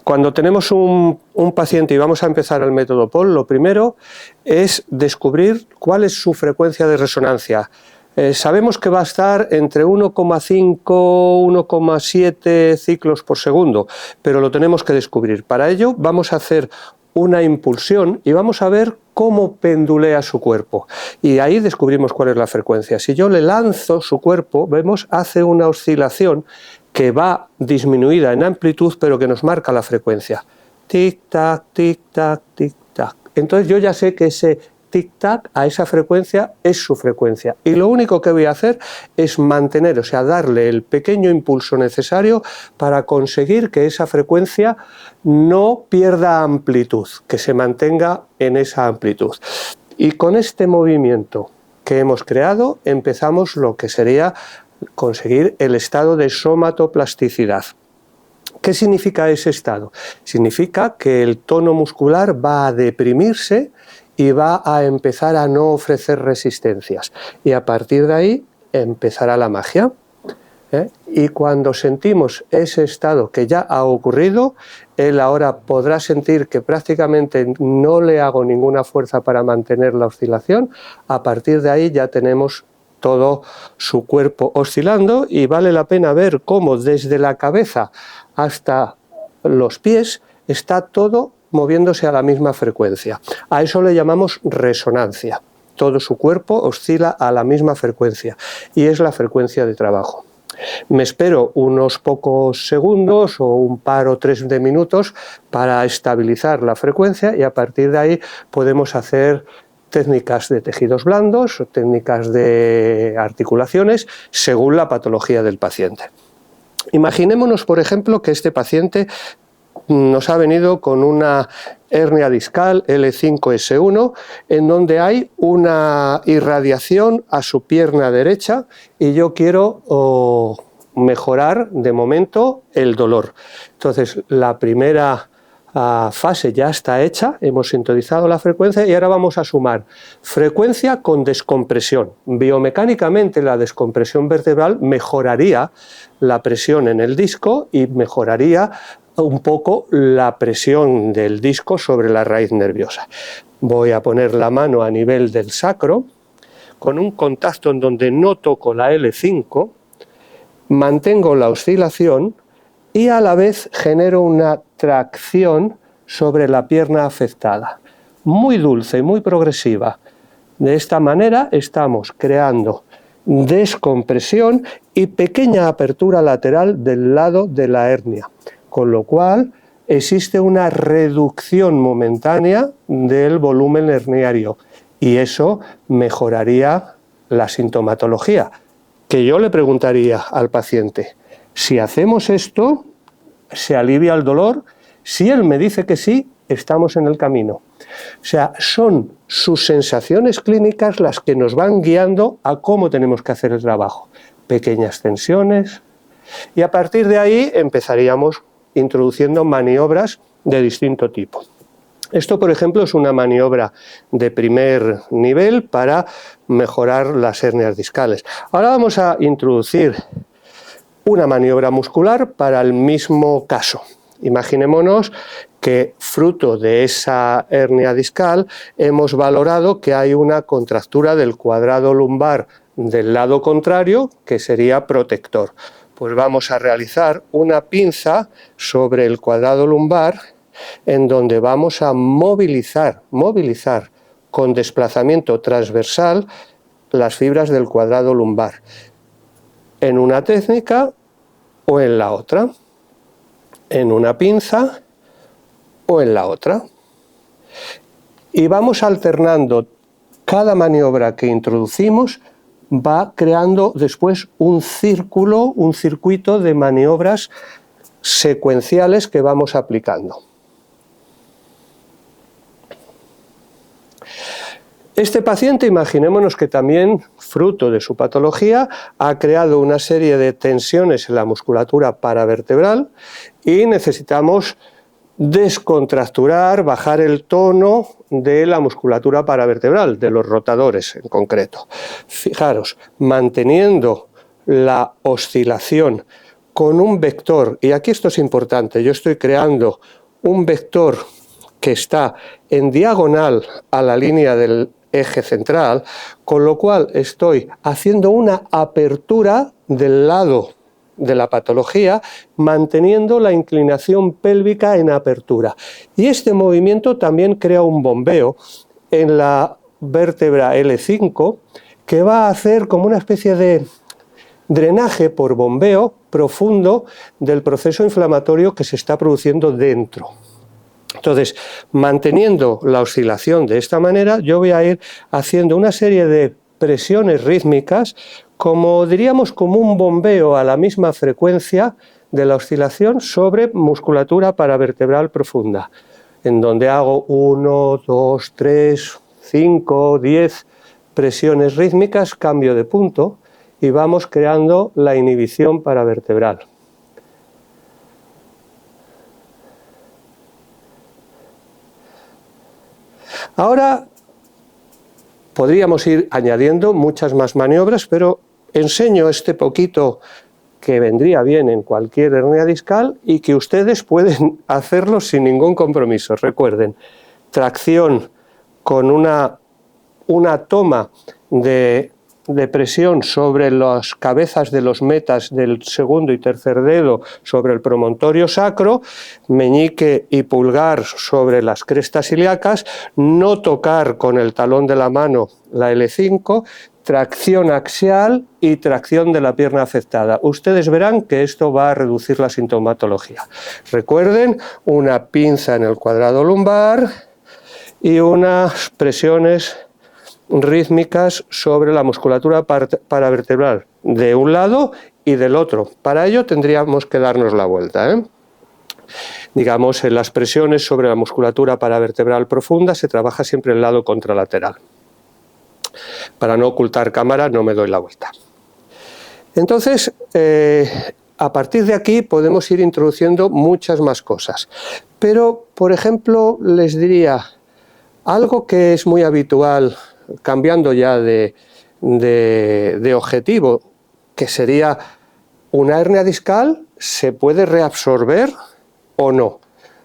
Cuando tenemos un paciente y vamos a empezar el método POL, lo primero es descubrir cuál es su frecuencia de resonancia. Sabemos que va a estar entre 1,5 1,7 ciclos por segundo, pero lo tenemos que descubrir. Para ello vamos a hacer una impulsión y vamos a ver cómo pendulea su cuerpo. Y ahí descubrimos cuál es la frecuencia. Si yo le lanzo su cuerpo, vemos, hace una oscilación que va disminuida en amplitud, pero que nos marca la frecuencia. Tic-tac, tic-tac, tic-tac. Entonces yo ya sé que ese tic-tac a esa frecuencia es su frecuencia. Y lo único que voy a hacer es mantener, o sea, darle el pequeño impulso necesario para conseguir que esa frecuencia no pierda amplitud, que se mantenga en esa amplitud. Y con este movimiento que hemos creado empezamos lo que sería conseguir el estado de somatoplasticidad. ¿Qué significa ese estado? Significa que el tono muscular va a deprimirse y va a empezar a no ofrecer resistencias. Y a partir de ahí empezará la magia. Y cuando sentimos ese estado que ya ha ocurrido, él ahora podrá sentir que prácticamente no le hago ninguna fuerza para mantener la oscilación. A partir de ahí ya tenemos todo su cuerpo oscilando y vale la pena ver cómo desde la cabeza hasta los pies está todo moviéndose a la misma frecuencia. A eso le llamamos resonancia. Todo su cuerpo oscila a la misma frecuencia y es la frecuencia de trabajo. Me espero unos pocos segundos o un par o tres de minutos para estabilizar la frecuencia y a partir de ahí podemos hacer técnicas de tejidos blandos o técnicas de articulaciones según la patología del paciente. Imaginémonos, por ejemplo, que este paciente nos ha venido con una hernia discal L5-S1 en donde hay una irradiación a su pierna derecha y yo quiero mejorar de momento el dolor. Entonces, la primera fase ya está hecha, hemos sintonizado la frecuencia y ahora vamos a sumar frecuencia con descompresión. Biomecánicamente la descompresión vertebral mejoraría la presión en el disco y mejoraría un poco la presión del disco sobre la raíz nerviosa. Voy a poner la mano a nivel del sacro con un contacto en donde no toco la L5, mantengo la oscilación y a la vez genero una tracción sobre la pierna afectada, muy dulce, muy progresiva. De esta manera estamos creando descompresión y pequeña apertura lateral del lado de la hernia, con lo cual existe una reducción momentánea del volumen herniario y eso mejoraría la sintomatología, que yo le preguntaría al paciente, si hacemos esto, ¿se alivia el dolor? Si él me dice que sí, estamos en el camino. O sea, son sus sensaciones clínicas las que nos van guiando a cómo tenemos que hacer el trabajo. Pequeñas tensiones y a partir de ahí empezaríamos introduciendo maniobras de distinto tipo. Esto, por ejemplo, es una maniobra de primer nivel para mejorar las hernias discales. Ahora vamos a introducir una maniobra muscular para el mismo caso. Imaginémonos que fruto de esa hernia discal hemos valorado que hay una contractura del cuadrado lumbar del lado contrario, que sería protector. Pues vamos a realizar una pinza sobre el cuadrado lumbar en donde vamos a movilizar con desplazamiento transversal las fibras del cuadrado lumbar en una técnica o en la otra, en una pinza o en la otra. Y vamos alternando cada maniobra que introducimos, va creando después un círculo, un circuito de maniobras secuenciales que vamos aplicando. Este paciente, imaginémonos que también, fruto de su patología, ha creado una serie de tensiones en la musculatura paravertebral y necesitamos descontracturar, bajar el tono de la musculatura paravertebral, de los rotadores en concreto. Fijaros, manteniendo la oscilación con un vector, y aquí esto es importante, yo estoy creando un vector que está en diagonal a la línea del eje central, con lo cual estoy haciendo una apertura del lado de la patología, manteniendo la inclinación pélvica en apertura. Y este movimiento también crea un bombeo en la vértebra L5, que va a hacer como una especie de drenaje por bombeo profundo del proceso inflamatorio que se está produciendo dentro. Entonces, manteniendo la oscilación de esta manera, yo voy a ir haciendo una serie de presiones rítmicas, como diríamos como un bombeo a la misma frecuencia de la oscilación sobre musculatura paravertebral profunda, en donde hago 1, 2, 3, 5, 10 presiones rítmicas, cambio de punto, y vamos creando la inhibición paravertebral. Ahora podríamos ir añadiendo muchas más maniobras, pero enseño este poquito que vendría bien en cualquier hernia discal y que ustedes pueden hacerlo sin ningún compromiso. Recuerden, tracción con una toma de presión sobre las cabezas de los metas del segundo y tercer dedo sobre el promontorio sacro, meñique y pulgar sobre las crestas ilíacas, no tocar con el talón de la mano la L5, tracción axial y tracción de la pierna afectada. Ustedes verán que esto va a reducir la sintomatología. Recuerden, una pinza en el cuadrado lumbar y unas presiones rítmicas sobre la musculatura paravertebral de un lado y del otro. Para ello tendríamos que darnos la vuelta, Digamos, en las presiones sobre la musculatura paravertebral profunda se trabaja siempre el lado contralateral. Para no ocultar cámara no me doy la vuelta. Entonces, a partir de aquí podemos ir introduciendo muchas más cosas. Pero, por ejemplo, les diría algo que es muy habitual, cambiando ya de objetivo, que sería una hernia discal, ¿se puede reabsorber o no?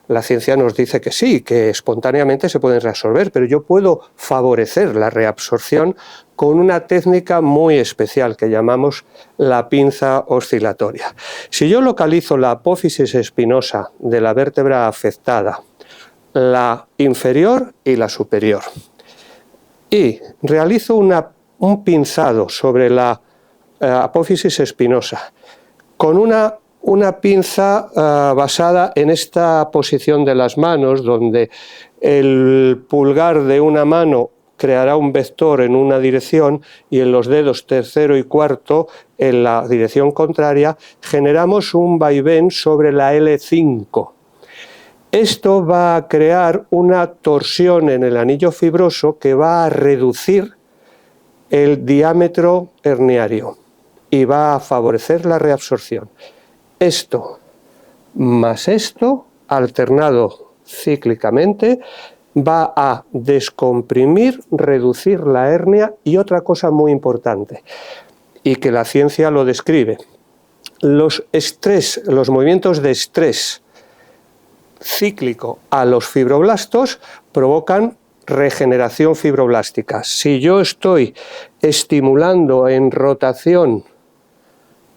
La ciencia nos dice que sí, que espontáneamente se pueden reabsorber, pero yo puedo favorecer la reabsorción con una técnica muy especial que llamamos la pinza oscilatoria. Si yo localizo la apófisis espinosa de la vértebra afectada, la inferior y la superior, y realizo un pinzado sobre la apófisis espinosa con una pinza basada en esta posición de las manos, donde el pulgar de una mano creará un vector en una dirección y en los dedos tercero y cuarto en la dirección contraria, generamos un vaivén sobre la L5. Esto va a crear una torsión en el anillo fibroso que va a reducir el diámetro herniario y va a favorecer la reabsorción. Esto más esto, alternado cíclicamente, va a descomprimir, reducir la hernia y otra cosa muy importante, y que la ciencia lo describe. Los movimientos de estrés cíclico a los fibroblastos provocan regeneración fibroblástica. Si yo estoy estimulando en rotación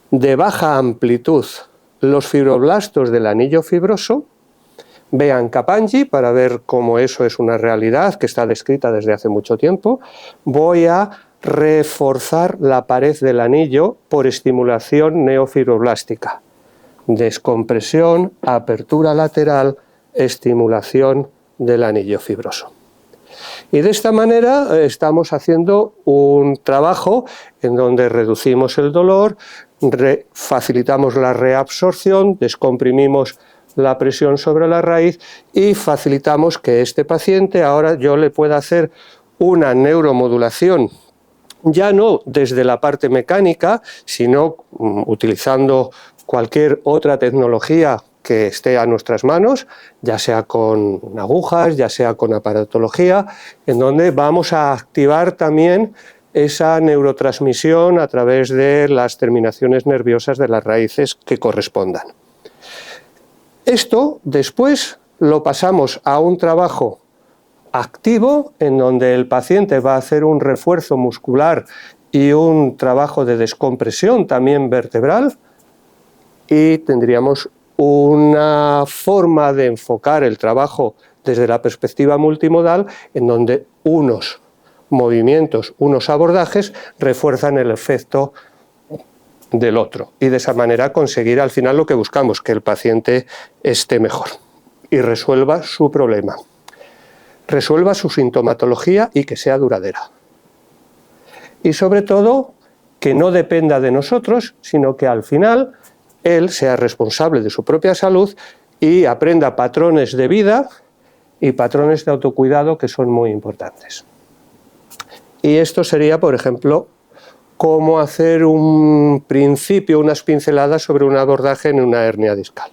de baja amplitud los fibroblastos del anillo fibroso, vean Kapandji para ver cómo eso es una realidad que está descrita desde hace mucho tiempo. Voy a reforzar la pared del anillo por estimulación neofibroblástica. Descompresión, apertura lateral, estimulación del anillo fibroso. Y de esta manera estamos haciendo un trabajo en donde reducimos el dolor, facilitamos la reabsorción, descomprimimos la presión sobre la raíz y facilitamos que este paciente ahora yo le pueda hacer una neuromodulación, ya no desde la parte mecánica, sino utilizando cualquier otra tecnología que esté a nuestras manos, ya sea con agujas, ya sea con aparatología, en donde vamos a activar también esa neurotransmisión a través de las terminaciones nerviosas de las raíces que correspondan. Esto después lo pasamos a un trabajo activo en donde el paciente va a hacer un refuerzo muscular y un trabajo de descompresión también vertebral, y tendríamos una forma de enfocar el trabajo desde la perspectiva multimodal en donde unos movimientos, unos abordajes refuerzan el efecto del otro, y de esa manera conseguir al final lo que buscamos, que el paciente esté mejor y resuelva su problema, resuelva su sintomatología y que sea duradera. Y sobre todo, que no dependa de nosotros, sino que al final él sea responsable de su propia salud y aprenda patrones de vida y patrones de autocuidado que son muy importantes. Y esto sería, por ejemplo, cómo hacer un principio, unas pinceladas sobre un abordaje en una hernia discal.